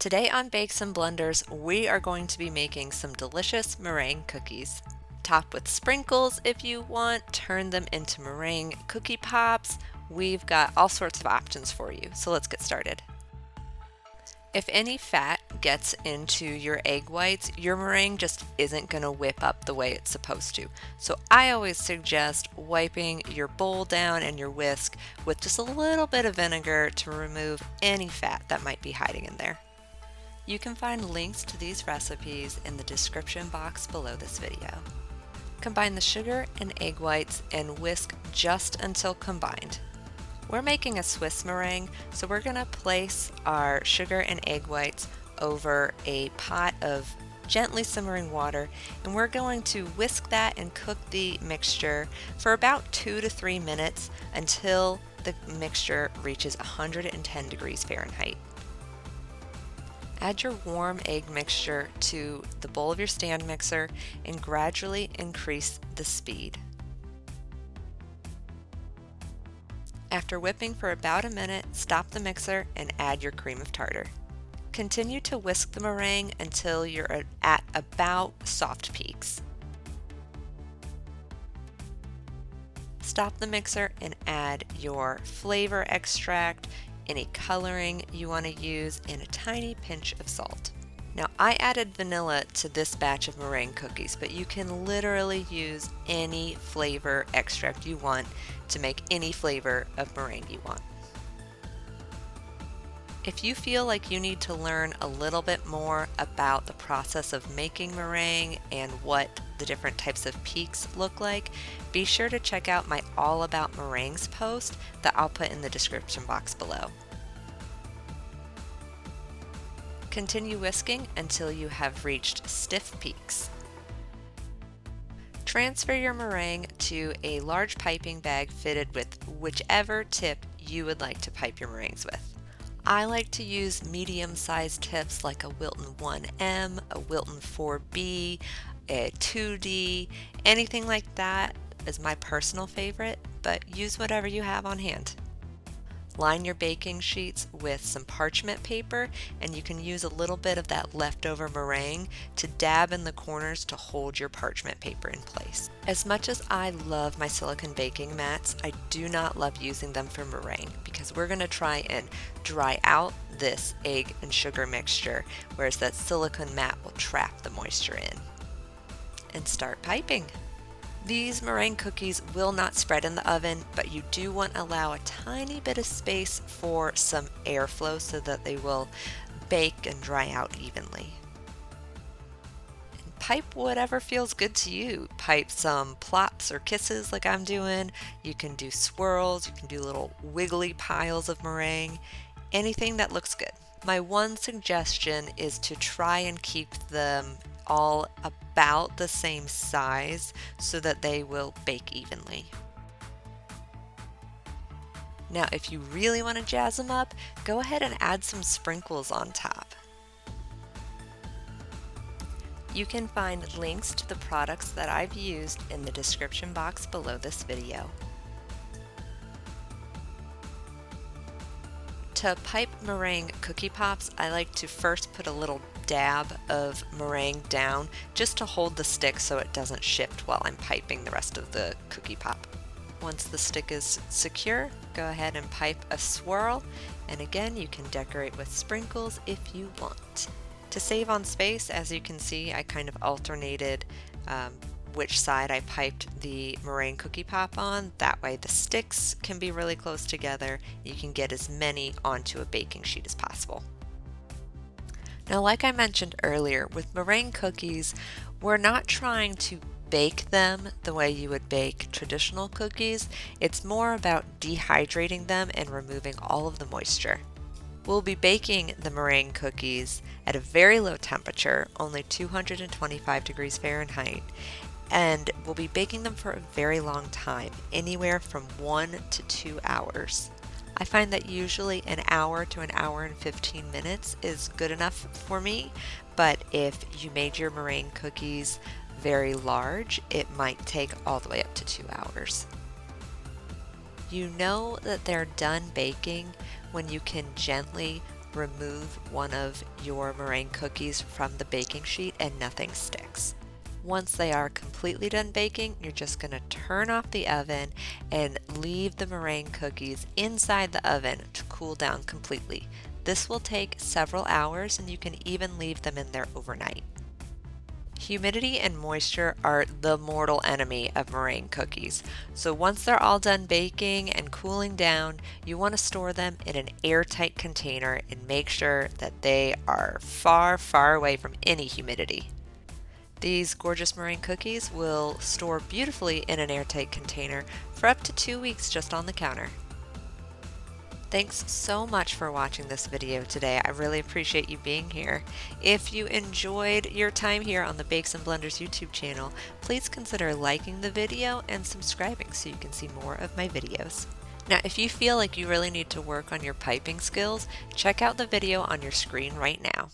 Today on Bakes and Blenders, we are going to be making some delicious meringue cookies. Top with sprinkles if you want, turn them into meringue cookie pops. We've got all sorts of options for you, so let's get started. If any fat gets into your egg whites, your meringue just isn't going to whip up the way it's supposed to. So I always suggest wiping your bowl down and your whisk with just a little bit of vinegar to remove any fat that might be hiding in there. You can find links to these recipes in the description box below this video. Combine the sugar and egg whites and whisk just until combined. We're making a Swiss meringue, so we're going to place our sugar and egg whites over a pot of gently simmering water, and we're going to whisk that and cook the mixture for about 2 to 3 minutes until the mixture reaches 110 degrees Fahrenheit. Add your warm egg mixture to the bowl of your stand mixer and gradually increase the speed. After whipping for about a minute, stop the mixer and add your cream of tartar. Continue to whisk the meringue until you're at about soft peaks. Stop the mixer and add your flavor extract, any coloring you want to use, and a tiny pinch of salt. Now, I added vanilla to this batch of meringue cookies, but you can literally use any flavor extract you want to make any flavor of meringue you want. If you feel like you need to learn a little bit more about the process of making meringue and what the different types of peaks look like, be sure to check out my All About Meringues post that I'll put in the description box below. Continue whisking until you have reached stiff peaks. Transfer your meringue to a large piping bag fitted with whichever tip you would like to pipe your meringues with. I like to use medium-sized tips like a Wilton 1M, a Wilton 4B, a 2D, anything like that is my personal favorite, but use whatever you have on hand. Line your baking sheets with some parchment paper, and you can use a little bit of that leftover meringue to dab in the corners to hold your parchment paper in place. As much as I love my silicone baking mats, I do not love using them for meringue because we're going to try and dry out this egg and sugar mixture, whereas that silicone mat will trap the moisture in. And start piping. These meringue cookies will not spread in the oven, but you do want to allow a tiny bit of space for some airflow so that they will bake and dry out evenly. And pipe whatever feels good to you. Pipe some plops or kisses like I'm doing. You can do swirls, you can do little wiggly piles of meringue, anything that looks good. My one suggestion is to try and keep them all about the same size so that they will bake evenly. Now, if you really want to jazz them up, go ahead and add some sprinkles on top. You can find links to the products that I've used in the description box below this video. To pipe meringue cookie pops, I like to first put a little dab of meringue down just to hold the stick so it doesn't shift while I'm piping the rest of the cookie pop. Once the stick is secure, go ahead and pipe a swirl, and again you can decorate with sprinkles if you want. To save on space, as you can see, I kind of alternated which side I piped the meringue cookie pop on. That way the sticks can be really close together. You can get as many onto a baking sheet as possible. Now, like I mentioned earlier, with meringue cookies, we're not trying to bake them the way you would bake traditional cookies. It's more about dehydrating them and removing all of the moisture. We'll be baking the meringue cookies at a very low temperature, only 225 degrees Fahrenheit, and we'll be baking them for a very long time, anywhere from 1 to 2 hours. I find that usually an hour to an hour and 15 minutes is good enough for me, but if you made your meringue cookies very large, it might take all the way up to 2 hours. You know that they're done baking when you can gently remove one of your meringue cookies from the baking sheet and nothing sticks. Once they are completely done baking, you're just going to turn off the oven and leave the meringue cookies inside the oven to cool down completely. This will take several hours, and you can even leave them in there overnight. Humidity and moisture are the mortal enemy of meringue cookies. So once they're all done baking and cooling down, you want to store them in an airtight container and make sure that they are far, far away from any humidity. These gorgeous meringue cookies will store beautifully in an airtight container for up to 2 weeks just on the counter. Thanks so much for watching this video today. I really appreciate you being here. If you enjoyed your time here on the Bakes and Blenders YouTube channel, please consider liking the video and subscribing so you can see more of my videos. Now, if you feel like you really need to work on your piping skills, check out the video on your screen right now.